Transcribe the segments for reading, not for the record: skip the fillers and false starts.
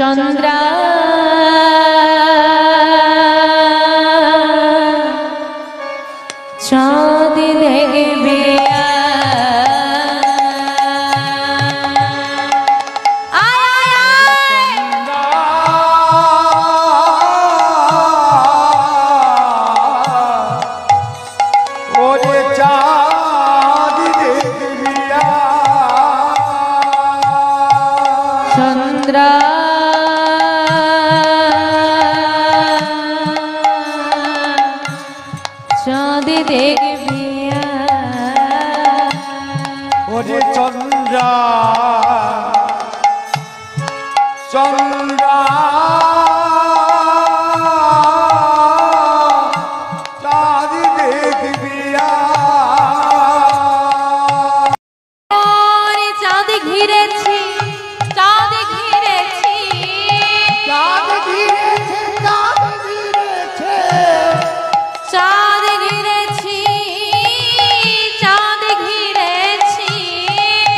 চন্দ্রা চাঁদ দেখবে চন্দ্রা চাঁদ দেখবি ওরে চন্দ্রা চন্দ্রা চাঁদ দেখবি চাঁদ ঘিরেছি চাঁদ ঘিরেছি চাঁদ ঘিরেছে চাঁদ ঘিরেছে চাঁদ ঘিরেছি চাঁদ ঘিরেছি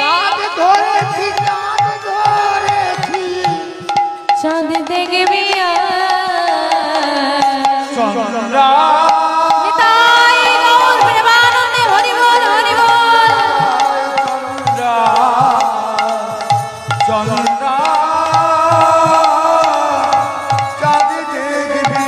চাঁদ ধরেছি চাঁদ ধরেছি চাঁদ দেখবি চন্দ্রা নিতাই গৌর প্রেমানন্দে হরি বল হরি বল চন্দ্রা চাঁদ দেখবি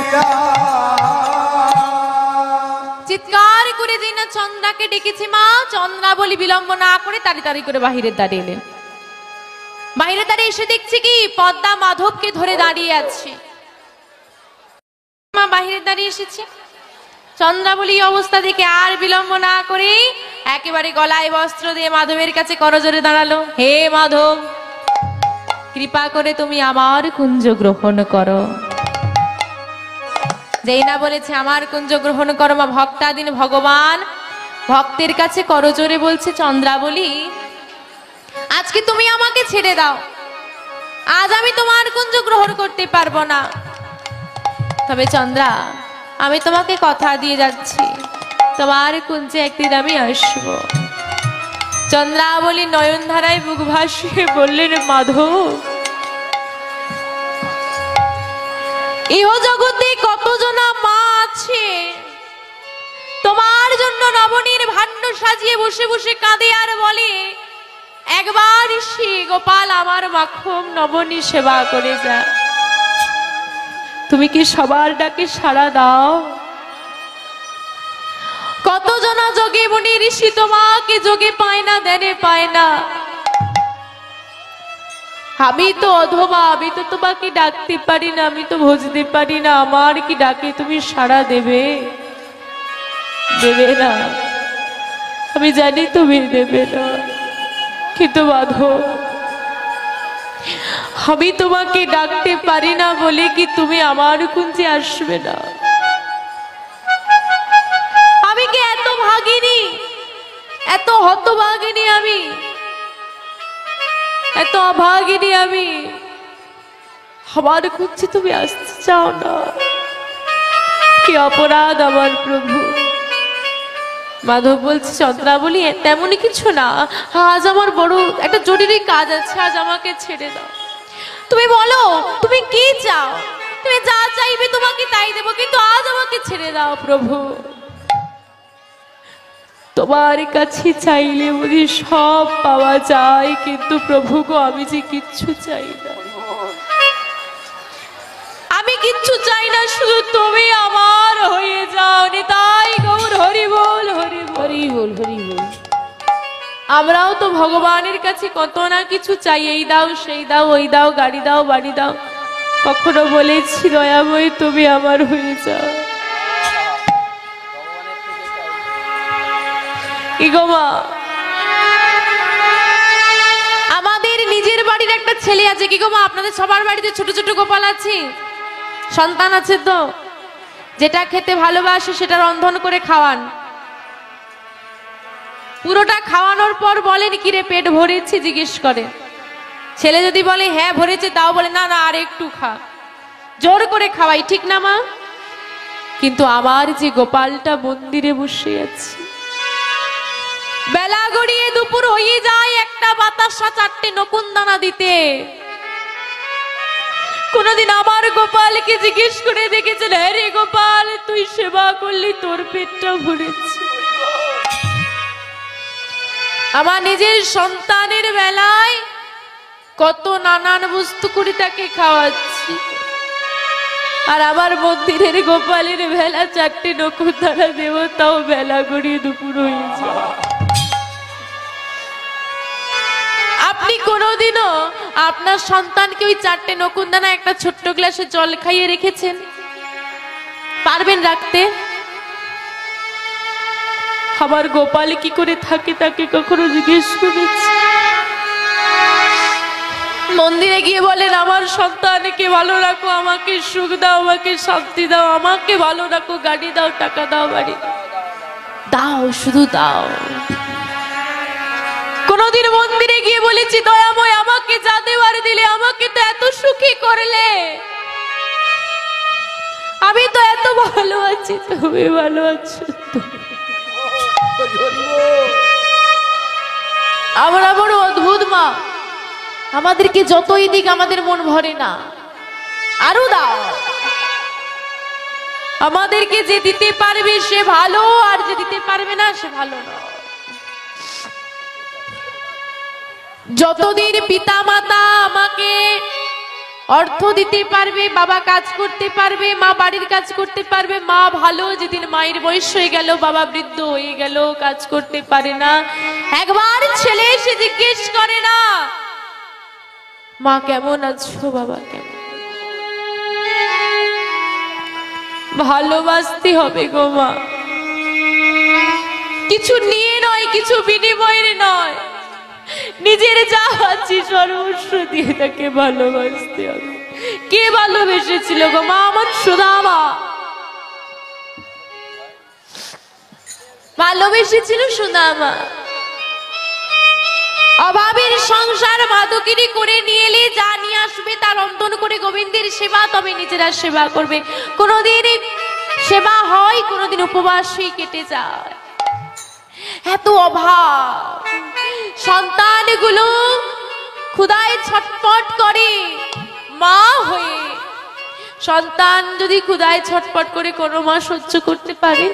চিৎকার করে দিন চন্দ্রাকে ডেকেছি মা। চন্দ্রা বলি বিলম্ব না করে তাড়াতাড়ি করে বাহিরে দাঁড়িয়ে এলেন। বাইরে দাঁড়িয়ে এসে দেখছি কি পদ্মা মাধবকে ধরে দাঁড়িয়ে আছে। মা বাহিরে দাঁড়িয়ে এসেছে। চন্দ্রা বলি অবস্থা দেখে আর বিলম্ব না করে একেবারে গলায় বস্ত্র দিয়ে মাধবের কাছে করজোরে দাঁড়ালো। হে মাধব, কৃপা করে তুমি আমার কুঞ্জ গ্রহণ করো। যেই না বলেছে আমার কুঞ্জ গ্রহণ করো মা, ভক্তাধীন ভগবান ভক্তের কাছে করজোরে বলছে চন্দ্রা বলি আজকে তুমি আমাকে ছেড়ে দাও, আজ আমি তোমার কুঞ্জ গ্রহণ করতে পারবো না। তবে চন্দ্রা আমি তোমাকে কথা দিয়ে যাচ্ছি তোমার কুঞ্জে একদিন আমি আসবো। চন্দ্রা বলি নয়ন ধারায় বুক ভাসিয়ে বললেন মাধব, ইহ জগতে কত জনা মা আছে তোমার জন্য নবনীর ভাণ্ড সাজিয়ে বসে বসে কাঁদে আর বলে একবার সে গোপাল আমার মাখন নবনী সেবা করে যা। তুমি কি সবার ডাকে সাড়া দাও? কত জনা যোগে মুনি ঋষি তোমাকে যোগে পায় না, ধ্যানে পায় না। আমি তো অধবা, আমি তো তোমাকে ডাকতে পারি না, আমি তো বুঝতে পারি না আমার কি ডাকে তুমি সাড়া দেবে? দেবে না, আমি জানি তুমি দেবে না, কিন্তু মাধব আমি তোমাকে ডাকতে পারি না বলে কি তুমি আমার কুঞ্জে আসবে না? আমি কি এত ভাগিনী, এত হতভাগিনী, আমি এত অভাগিনী, আমি আমার কুঞ্জে তুমি আসতে চাও না? কি অপরাধ আমার প্রভু। মাধব বলছে চন্দ্রা বলি তেমনই কিছু না, আজ আমার বড় একটা জরুরি কাজ আছে, আজ আমাকে ছেড়ে দাও। তুমি বলো তুমি কি চাও, তুমি যা চাইবে তোমাকে তাই দেবো, কিন্তু আজ আমাকে ছেড়ে দাও প্রভু। তোমার কাছে চাইলে বুঝি সব পাওয়া যায়, কিন্তু প্রভু গো আমি যে কিচ্ছু চাই না, আমি কিচ্ছু চাই না, শুধু তুমি আমার হয়ে যাও। নিতাই গৌর হরি বল হরি হরি বল হরি বল। আমরাও তো ভগবানের কাছে কত না কিছু চাই, এই দাও সেই দাও, ওই দাও, গাড়ি দাও, বাড়ি দাও। কখনো বলেছি দয়াময় তুমি আমার হয়ে যাও? ইগোমা আমাদের নিজের বাড়ির একটা ছেলে আছে কি গো মা? আপনাদের সবার বাড়িতে ছোট ছোট গোপাল আছে, সন্তান আছে তো? যেটা খেতে ভালোবাসে সেটা রন্ধন করে খাওয়ান, পুরোটা খাওয়ানোর পর বলেন কিরে পেট ভরেছে জিজ্ঞেস করে। ছেলে যদি বলে হ্যাঁ ভরেছে, তাও বলে না না আর একটু খা, জোর করে খাওয়াই, ঠিক না মা? কিন্তু আমার যে গোপালটা মন্দিরে বসে আছে, বেলা গড়িয়ে দুপুর হয়ে যায়, একটা বাতাসা চারটে নকুন দানা দিতে কোনদিন আমার গোপালকে জিজ্ঞেস করে দেখেছেন, হ্যাঁ রে গোপাল, তুই সেবা করলি, তোর পেটটা ভরেছে? আমার নিজের সন্তানের বেলায় কত নানান বস্তু করে তাকে খাওয়াচ্ছি, আর আমার মন্দিরের গোপালের বেলা 4টে নকুরদানা দেব, তাও বেলা গড়িয়ে দুপুর হয়ে যায়। আপনি কোনোদিনও আপনার সন্তানকে ওই 4টে নকুরদানা একটা ছোট্ট গ্লাসে জল খাইয়ে রেখেছেন? পারবেন রাখতে? আমার গোপাল কি করে থাকে তাকে কখনো জিজ্ঞেস করেছি? মন্দিরে গিয়ে বলেন, আমার সন্তানকে ভালো রাখো, আমাকে সুখ দাও, আমাকে শান্তি দাও, আমাকে ভালো রাখো, গাড়ি দাও, টাকা দাও, বাড়ি দাও, শুধু দাও। কোনদিন মন্দিরে গিয়ে বলেছি, দয়াময় আমাকে যা দেওয়ার দিলে, আমাকে তো এত সুখী করলে, আমি তো এত ভালো আছি, তুমি ভালো আছো তো? আমরা বড় অদ্ভুত মা, আমাদেরকে যতই দিক আমাদের মন ভরে না, আরো দাও। আমাদেরকে যে দিতে পারবে সে ভালো, আর যে দিতে পারবে না সে ভালো না। যতদিন পিতা মাতা আমাকে অর্থ দিতে পারবে, বাবা কাজ করতে পারবে, মা বাড়ির কাজ করতে পারবে, মা ভালো। যেদিন মায়ের বয়স হয়ে গেল, বাবা বৃদ্ধ হয়ে গেল, কাজ করতে পারে না, একবার ছেলে এসে জিজ্ঞেস করে না, মা কেমন আছো, বাবা কেমন? ভালোবাসতে হবে গো মা, কিছু নিয়ে নয়, কিছু বিনিময়ের নয়, নিজের যা আছে সর্বস্ব দিয়ে তাকে ভালোবাসতে হবে। কে ভালোবেসেছিল গো মা? আমার সুদামা ভালোবেসেছিল, সুদামা। অভাবের সংসার মাদকিনী করে নিয়ে এলে যা নিয়ে আসবে তার রন্ধন করে গোবিন্দের সেবা, তবে নিজেরা সেবা করবে। কোনোদিন সেবা হয়, কোনোদিন উপবাসই কেটে যায়। এত অভাব, সন্তানগুলো ক্ষুধায় ছটফট করে মা হয়ে। সন্তান যদি ক্ষুধায় ছটফট করে, কোনো মা সহ্য করতে পারে?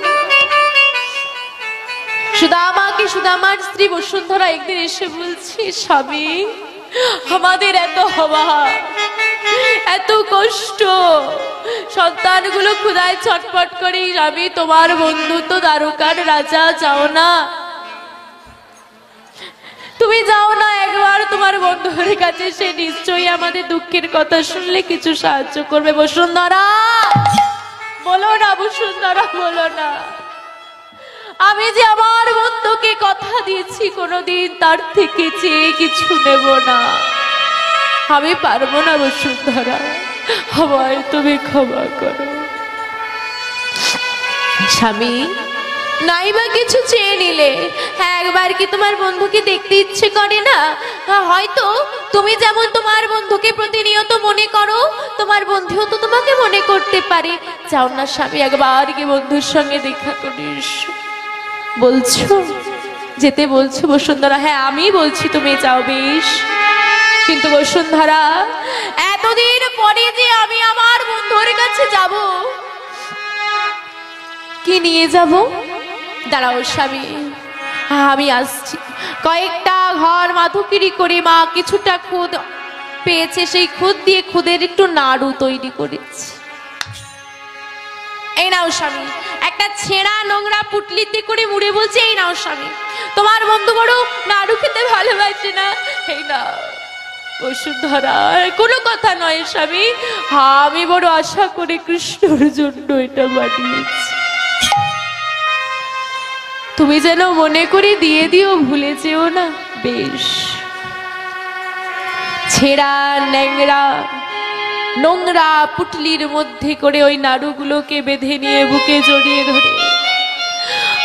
সুদামাকে, সুদামার স্ত্রী বসুন্ধরা একদিন এসে বলছে, স্বামী আমাদের এত অভাব, এত কষ্ট, সন্তানগুলো ক্ষুধায় ছটফট করে, স্বামী তোমার বন্ধু তো দ্বারকার রাজা, যাও না, তুমি যাও না একবার তোমার বন্ধুর কাছে, সে নিশ্চয়ই আমাদের দুঃখের কথা শুনলে কিছু সাহায্য করবে। বসুন্ধরা বলো না, বসুন্ধরা বলো না, আমি যে আমার বন্ধুকে কথা দিয়েছি কোনোদিন তার থেকে চেয়ে কিছু নেব না, আমি পারবো না বসুন্ধরা, আমায় তুমি ক্ষমা করো। স্বামী নাইবা কিছু চেয়ে নিলে, হ্যাঁ একবার কি তোমার বন্ধুকে দেখতে ইচ্ছে করে না? হয়তো তুমি যেমন তোমার বন্ধুকে প্রতিনিয়ত মনে করো, তোমার বন্ধুও তো তোমাকে মনে করতে পারে। যাও না স্বামী, একবার কি বন্ধুর সঙ্গে দেখা করিস। বলছো, যেতে বলছো বসুন্ধরা? হ্যাঁ আমি বলছি, তুমি যাও বেশ, কিন্তু বসুন্ধরা এতদিন পরে যে আমি আমার বন্ধুর কাছে যাব, কি নিয়ে যাব? দাঁড়াও স্বামী, আমি আসছি। কয়েকটা ঘর মাধুকিরি করে মা কিছুটা খুদ পেয়েছে, সেই খুদ দিয়ে খুদের একটু নাড়ু তৈরি করেছে। এই নাও স্বামী, একটা ছেঁড়া নোংরা পুটলিতে করে মুড়ে বলছে, এই নাও স্বামী, তোমার বন্ধু বড় নাড়ু খেতে ভালোবাসে না, এই নাও। বসুন্ধরা কোনো কথা নয় স্বামী, আমি বড় আশা করে কৃষ্ণর জন্য এটা বানিয়েছি, তুমি যেন মনে করে দিয়ে দিও, ভুলে যেও না। বেশ। ছেঁড়া ন্যাংরা নোংরা পুটলির মধ্যে করে ওই নাড়ুগুলোকে বেঁধে নিয়ে বুকে জড়িয়ে ধরে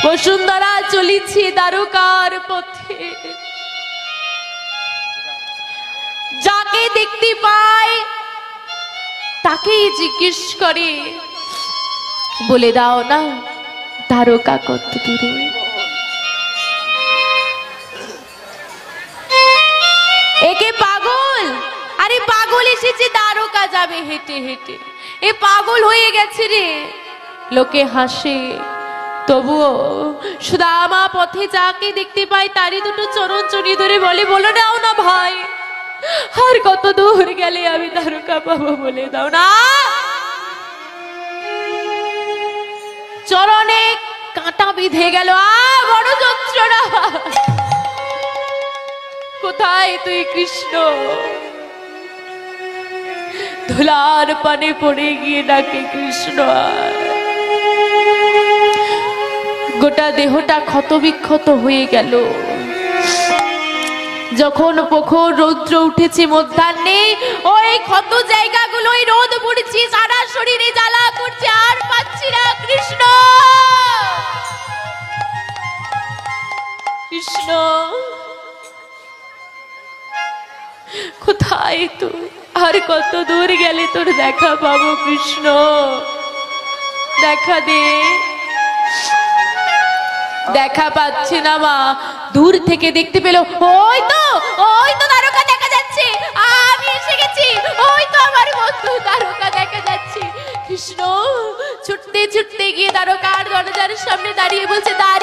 বসুন্ধরা চলেছি দ্বারকার পথে। যাকে দেখতে পায় তাকেই জিজ্ঞেস করে, বলে দাও না দ্বারকা কত দূরে? একে পাগল, আরে পাগল এসেছে দ্বারকা একা যাবে হেঁটে হেঁটে, এ পাগল হয়ে গেছে রে। লোকে হাসে, তবুও সুদামা পথে যাকে দেখতে পায় তারই দুটো চরণ জড়িয়ে ধরে বলে, বলে দাও না ভাই, আর কত দূর গেলে আমি দ্বারকা পাবো, বলে দাও না। চরণে কাঁটা বিঁধে গেল, বড় যন্ত্রণা। কোথায় তুই কৃষ্ণ? ধুলার পানে পড়ে গিয়ে ডাকে কৃষ্ণ। গোটা দেহটা ক্ষত বিক্ষত হয়ে গেল। যখন প্রখর রৌদ্র উঠেছে মধ্যাহ্নে, ওই ক্ষত জায়গাগুলো রোদ পড়ছে, সারা শরীরে জ্বালা করছে, আর পাচ্ছি না কৃষ্ণ। কৃষ্ণ কোথায় তুই? আর কত দূর গেলে তোর দেখা পাবো কৃষ্ণ? দেখা দে। দেখা পাচ্ছে না মা। দূর থেকে দেখতে পেল, ওই তো দ্বারকা দেখা যাচ্ছে, আমি এসে গেছি, ওই তো আমার বন্ধু দ্বারকা দেখা যাচ্ছে। কৃষ্ণ ছুটতে ছুটতে গিয়ে দ্বারকার দরজার সামনে দাঁড়িয়ে বলছে, দ্বার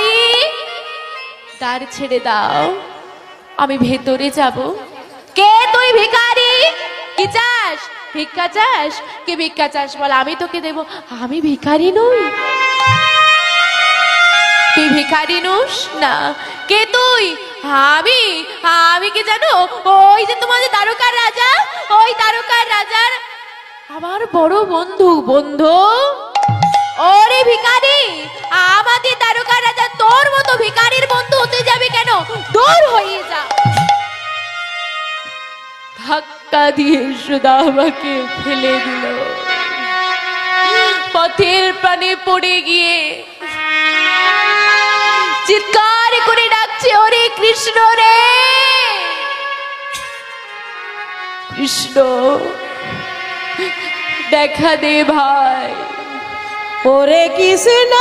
ছেড়ে দাও, আমি ভেতরে যাব। কে তুই? ভিখারি। কি চাস? ভিক্ষা চাস? কে ভিক্ষা চাস বল, আমি তোকে দেব। আমি ভিখারি নই। তুই ভিখারি নোস না। কে তুই? আমি কি জানো? ওই যে তোমাদের দ্বারকার রাজা, ওই দ্বারকার রাজার আমার বড় বন্ধু। বন্ধু? ওরে ভিখারি, আমাদের দ্বারকার রাজা তোর মতো ভিখারির বন্ধু হতে যাবে কেন? দূর হয়ে যা। ধাক্কা দিয়ে সুদামাকে ফেলে দিল। পথের প্রাণে পড়ে গিয়ে চিৎকার করে ডাকছে, ওরে কৃষ্ণ রে কৃষ্ণ, দেখা দে ভাই। ওরে কৃষ্ণ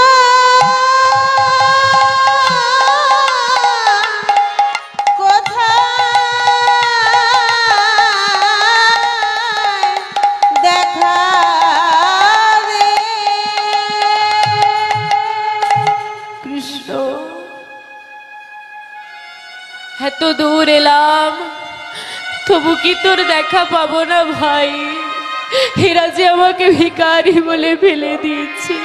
এত দূর এলাম, তবু কি তোর দেখা পাবো না ভাই? এরা যে আমাকে ভিখারি বলে ফেলে দিয়েছে।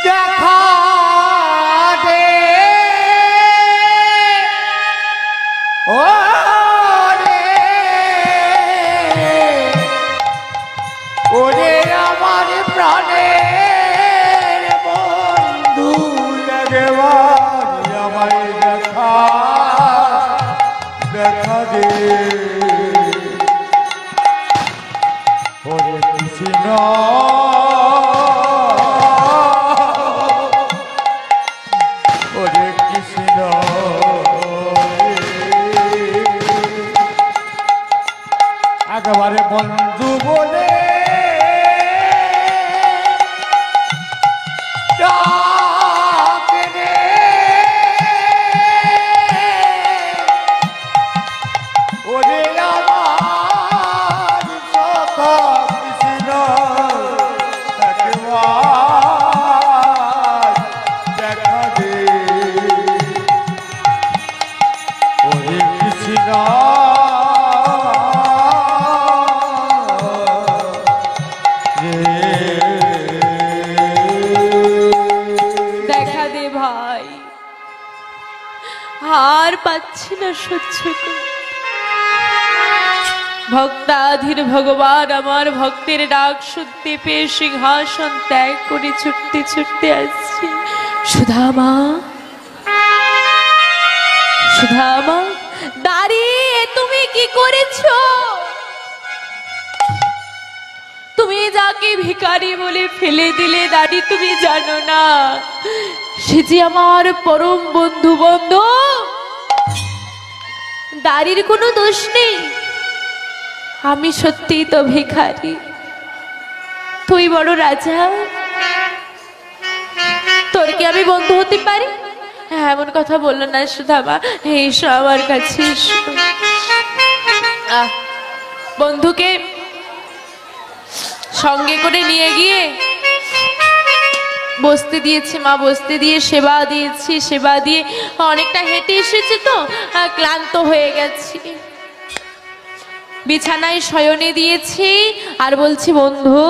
দেখা দে, ওরে আমার প্রাণের বন্ধু, আমায় দেখা দে। ওরে কৃষ্ণ ওরে কৃষ্ণ, একেবারে বন্ধু বলে আর পাচ্ছি না সহ্য করে। ভক্তাধীর ভগবান আমার ভক্তের ডাক শুনতে পেয়ে সিংহাসন ত্যাগ করে ছুটতে ছুটতে আসছে। সুদামা, সুদামা, দাঁড়িয়ে তুমি কি করেছো? তুমি যাকে ভিখারি বলে ফেলে দিলে দাঁড়ি, তুমি জানো না সে যে আমার পরম বন্ধু। বন্ধু, দাঁড়ির কোনো দোষ নেই, আমি সত্যিই তো ভিখারি। তুই বড় রাজা, তোর কি আমি বন্ধু হতে পারি? এমন কথা বললো না সুধামা, এসো আমার কাছে এসো। বন্ধুকে সঙ্গে করে নিয়ে গিয়ে বসতে দিয়েছি মা, বসতে দিয়ে সেবা দিয়েছি, সেবা দিয়ে অনেকটা হেঁটে এসেছি তো ক্লান্ত হয়ে গেছি, বিছানায় শয়নে দিয়েছি আর বলছি বন্ধু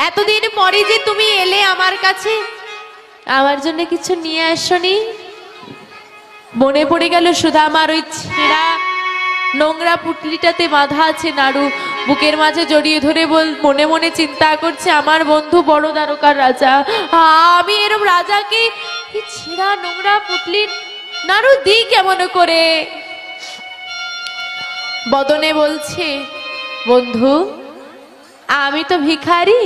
এতদিন পরে যে তুমি এলে আমার কাছে, আমার জন্য কিছু নিয়ে আসনি? মনে পড়ে গেল সুধামার ওই ছেঁড়া নোংরা পুটলিটাতে বাঁধা আছে নাড়ু, বুকের মাঝে জড়িয়ে ধরে মনে মনে চিন্তা করছে আমার বন্ধু বড় দ্বারকার রাজা, আমি এরম রাজাকে ছেঁড়া নোংরা পুটলির নাড়ু দিই কেমন করে? বদনে বলছে বন্ধু আমি তো ভিখারি,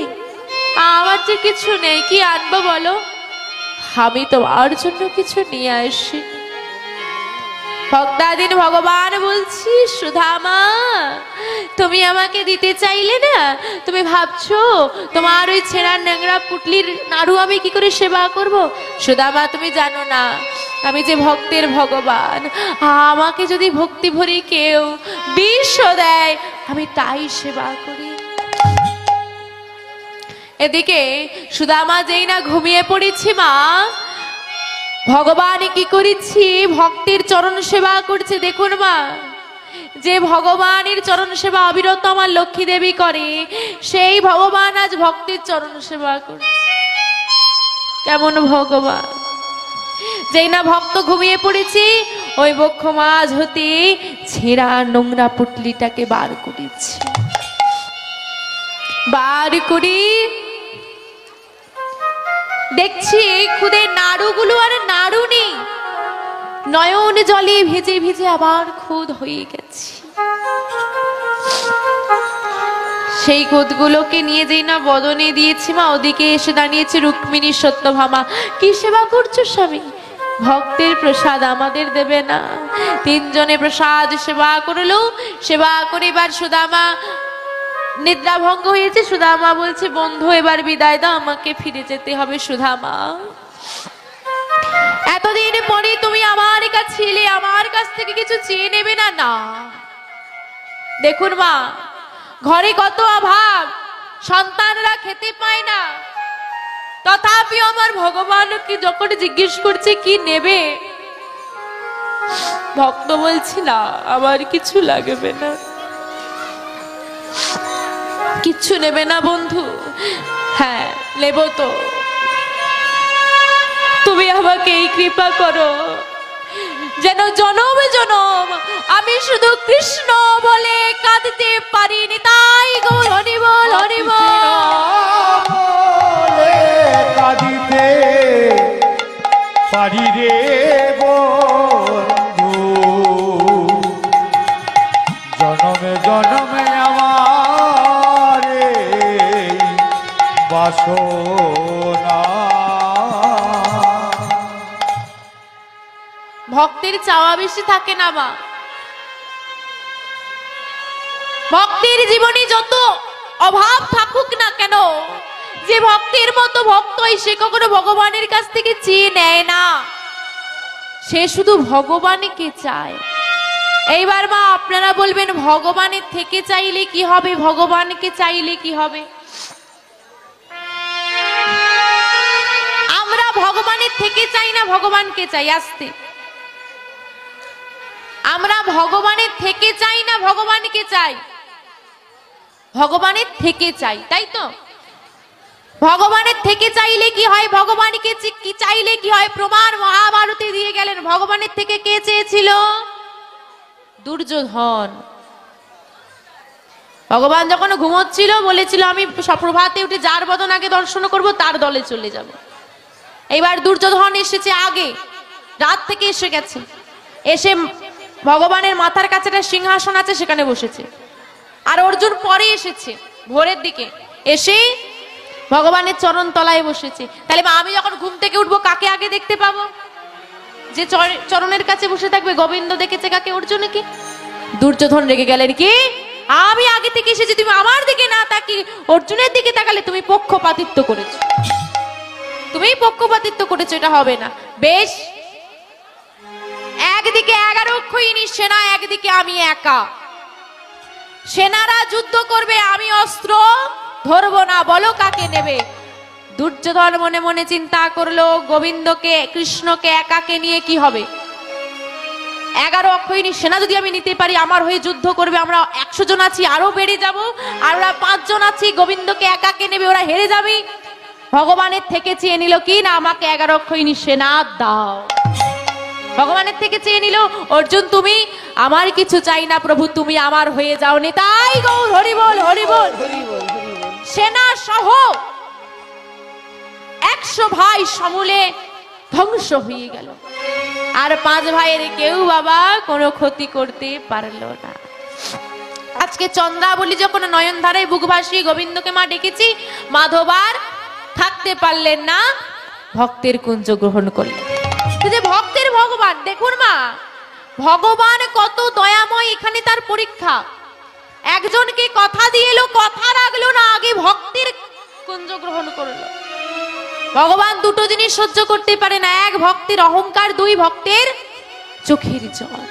আমার যে কিছু নেই, কি আনবো বলো? আমি তোমার জন্য কিছু নিয়ে আসি। ভক্তাদিন ভগবান বলছি সুধামা তুমি আমাকে দিতে চাইলে না, তুমি ভাবছো তোমার ওই ছেঁড়া নোংরা পুটলির নাড়ু আমি কি করে সেবা করব? সুধামা তুমি জানো না আমি যে ভক্তের ভগবান, আমাকে যদি ভক্তি ভরি কেউ বিষ দেয় আমি তাই সেবা করি। এদিকে সুদামা যেই না ঘুমিয়ে পড়েছি মা, ভগবান কি করেছি ভক্তের চরণ সেবা করছে। দেখুন মা, যে ভগবানের চরণ সেবা অবিরত আমার লক্ষ্মী দেবী করে, সেই ভগবান আজ ভক্তের চরণ সেবা করছে। কেমন ভগবান! যেই না ভক্ত ঘুমিয়ে পড়েছি ওই বক্ষ মাঝ হতে ছেঁড়া নোংরা পুটলিটাকে বার করেছি, বার করি দেখছি খুদে নাড়ুগুলো আর নাড়ু নেই, নয়ন জলে ভিজে ভিজে আবার খুদ হয়ে গেছে। সেই খুদগুলোকে নিয়ে যেই না বদনে দিয়েছি মা, ওদিকে এসে দাঁড়িয়েছে রুক্মিণী সত্যভামা। কি সেবা করছো স্বামী? ভক্তের প্রসাদ আমাদের দেবে না? তিনজনে প্রসাদ সেবা করলো, সেবা করে এবার সুদামা নিদ্রা ভঙ্গ হয়েছে। সুদামা বলছে বন্ধু এবার বিদায় দাও, আমাকে ফিরে যেতে হবে। সুদামা এতদিন পরে তুমি আমার কাছে এলে, আমার কাছ থেকে কিছু চেয়ে নেবে না? না, দেখুন মা ঘরে কত অভাব, সন্তানরা খেতে পায় না, তথাপি আমার ভগবানকে যখন জিজ্ঞেস করছে কি নেবে, ভক্ত বলছি না আমার কিছু লাগবে না, কিচ্ছু নেবে না বন্ধু? হ্যাঁ নেব তো, তুমি আমাকে এই কৃপা করো যেন জনম জনম আমি শুধু কৃষ্ণ বলে কাঁদতে পারি। নিতাই গৌর হরি বল, হরি বল। কাঁদিতে পারি রে বন্ধু, জনমে জনমে আমার বাসনা। ভক্তের চাওয়া বেশি থাকে না মা, ভক্তের জীবনে যত অভাব থাকুক না কেন, যে ভক্তের মতো ভক্ত সে কখনো ভগবানের কাছ থেকে চেয়ে নেয় না, সে শুধু ভগবানকে চায়। এইবার মা আপনারা বলবেন ভগবানের থেকে চাইলে কি হবে, ভগবানকে চাইলে কি হবে? আমরা ভগবানের থেকে চাই না ভগবানকে চাই? আসতে, আমরা ভগবানের থেকে চাই না ভগবানকে চাই? ভগবানের থেকে চাই, তাই তো? ভগবানের থেকে চাইলে কি হয়, ভগবানকে কি চাইলে কি হয়? প্রমাণ মহাভারতে দিয়ে গেলেন। ভগবানের থেকে কে চেয়েছিল? দুর্যোধন। ভগবান যখন ঘুমোচ্ছিল বলেছিল আমি প্রভাতে উঠে যার বদন আগে দর্শন করব তার দলে চলে যাব। এইবার দুর্যোধন এসেছে আগে, রাত থেকে এসে গেছে, এসে ভগবানের মাথার কাছে একটা সিংহাসন আছে সেখানে বসেছে। আর অর্জুন পরে এসেছে ভোরের দিকে, এসে ভগবানের চরণ তলায় বসেছে। তাহলে আমি যখন ঘুম থেকে উঠবো কাকে আগে দেখতে পাবো? যে চরণের কাছে বসে থাকবে। গোবিন্দ দেখেছে কাকে? অর্জুনকে। দুর্যোধন রেগে গেলেন, কি আমি আগে থেকে এসেছি, তুমি আমার দিকে না তাকিয়ে অর্জুনের দিকে তাকালে, তুমি পক্ষপাতিত্ব করেছো। তুমি পক্ষপাতিত্ব করেছো, এটা হবে না। বেশ, একদিকে 11 অক্ষৌহিণী সেনা, একদিকে আমি একা। সেনারা যুদ্ধ করবে, আমি অস্ত্র ধরবো না, বলো কাকে নেবে? দুর্যোধন মনে মনে চিন্তা করলো, গোবিন্দকে কৃষ্ণকে একাকে নিয়ে কি হবে? 11 অক্ষৌহিণী সেনা যদি আমি নিতে পারি, আমার হয়ে যুদ্ধ করবে, আমরা 100 জন আছি, আরো বেড়ে যাব, আর ওরা 5 জন আছি, গোবিন্দকে একাকে নেবে, ওরা হেরে যাবে। ভগবানের থেকে চেয়ে নিল কি না, আমাকে 11 অক্ষৌহিণী সেনা দাও। ভগবানের থেকে চেয়ে নিল, অর্জুন তুমি আমার কিছু চাই না প্রভু, তুমি আমার হয়ে যাও। নিতাই গৌর হরি বল, হরি বল। সেনা সহ 100 ভাই সমূলে ধ্বংস হয়ে গেল, আর 5 ভাইয়ের কেউ বাবা কোনো ক্ষতি করতে পারলো না। আজকে চন্দ্রাবলী যখন নয়নধারায় বুক ভাসিয়ে গোবিন্দকে মা ডেকেছি, মাধবার থাকতে পারলেন না, ভক্তের কুঞ্জ গ্রহণ করলেন। যে ভক্তের ভগবান, দেখুন মা, ভগবান কত দয়াময়, এখানে তার পরীক্ষা। একজনকে কথা দিয়ে এলো, কথা রাখলো না, আগে ভক্তের কুঞ্জ গ্রহণ করলো। ভগবান দুটো জিনিস সহ্য করতে পারে না, এক ভক্তের অহংকার, 2 ভক্তের চোখের জল।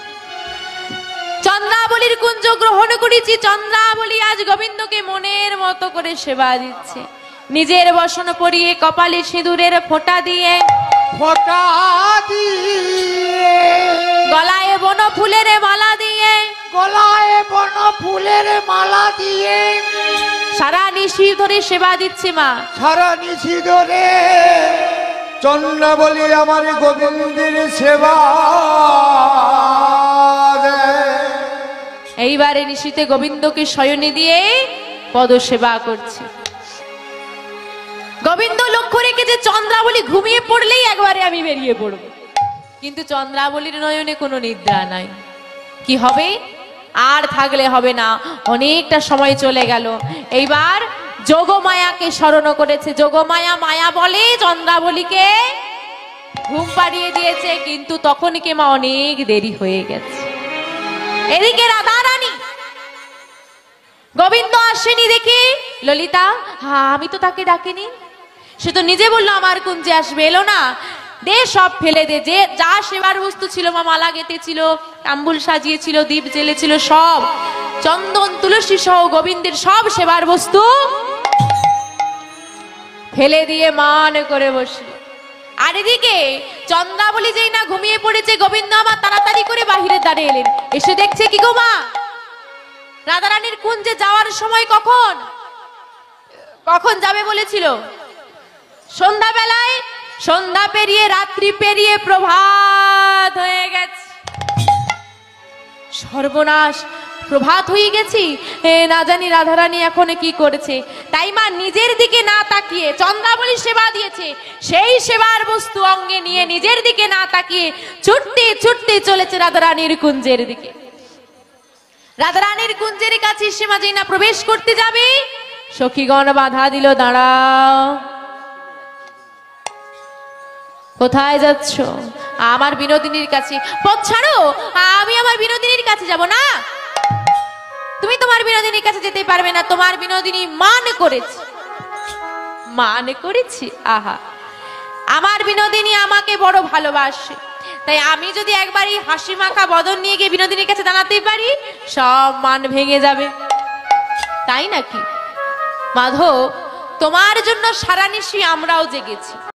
চন্দ্রাবলীর কুঞ্জ গ্রহণ করেছি, চন্দ্রাবলী আজ গোবিন্দকে মনের মতো করে সেবা দিচ্ছে। নিজের বসন পরিয়ে, কপালে সিঁদুরের ফোঁটা দিয়ে, গলায় বন ফুলের মালা দিয়ে, সারা নিশি ধরে সেবা দিচ্ছে মা। সারা নিশি ধরে চন্দ্রাবলী আমার গোবিন্দের সেবা দেয়। এইবারে নিশিতে গোবিন্দকে শয়নে দিয়ে পদ সেবা করছে। গোবিন্দ লক্ষ্য রেখেছে চন্দ্রাবলী ঘুমিয়ে পড়লেই একবারে আমি বেরিয়ে পড়ব, কিন্তু চন্দ্রাবলীর নয়নে কোনো নিদ্রা নাই। কি হবে? আর থাকলে হবে না, অনেকটা সময় চলে গেল। এইবার যোগমায়াকে স্মরণ করেছে। যোগমায়া, মায়া বলে চন্দ্রাবলীকে ঘুম পাড়িয়ে দিয়েছে, কিন্তু তখন কে মা অনেক দেরি হয়ে গেছে। এদিকে রাধা রানী, গোবিন্দ আসেনি দেখে ললিতা, হ্যাঁ আমি তো তাকে ডাকিনি, সে তো নিজে বললো আমার কুঞ্জে আসবে, এলো না, দে সব ফেলে দে। যে যা সেবার বস্তু ছিল, মা মালা গেঁথেছিল, তাম্বুল সাজিয়েছিল, দীপ জ্বেলেছিল, সব চন্দন তুলসী সহ গোবিন্দের সব সেবার বস্তু ফেলে দিয়ে মান করে বসল। আর এদিকে চন্দ্রাবলী যেই না ঘুমিয়ে পড়েছে, গোবিন্দ আমার তাড়াতাড়ি করে বাহিরে দাঁড়িয়ে এলেন। এসে দেখছে কি গো মা, রাধারানীর কুঞ্জে যাওয়ার সময় কখন কখন যাবে বলেছিল? সন্ধ্যাবেলায়। সন্ধ্যা পেরিয়ে, রাত্রি পেরিয়ে প্রভাত হয়ে গেছে। সর্বনাশ, প্রভাত হয়ে গেছি, না জানি রাধারানী এখন কি করেছে। তাই মা নিজের দিকে না তাকিয়ে, চন্দ্রাবলী সেবা দিয়েছে, সেই সেবার বস্তু অঙ্গে নিয়ে নিজের দিকে না তাকিয়ে ছুটতে ছুটতে চলেছে রাধারানীর কুঞ্জের দিকে। রাধারানীর কুঞ্জের কাছে সীমা যেই না প্রবেশ করতে যাবে, সখীগণ বাধা দিল, দাঁড়াও, কোথায় যাচ্ছ? আমার বিনোদিনীর কাছে। পথ ছাড়ো, আমি আমার বিনোদিনীর কাছে যাব না। তুমি তোমার বিনোদিনীর কাছে যেতে পারবে না, তোমার বিনোদিনী মান করেছে। মান করেছি? আহা, আমার বিনোদিনী আমাকে বড় ভালোবাসে, তাই আমি যদি একবার এই হাসি মাখা বদন নিয়ে গিয়ে বিনোদিনীর কাছে দাঁড়াতে পারি, সব মান ভেঙে যাবে, তাই নাকি? মাধব, তোমার জন্য সারা নিশি আমরাও জেগেছি।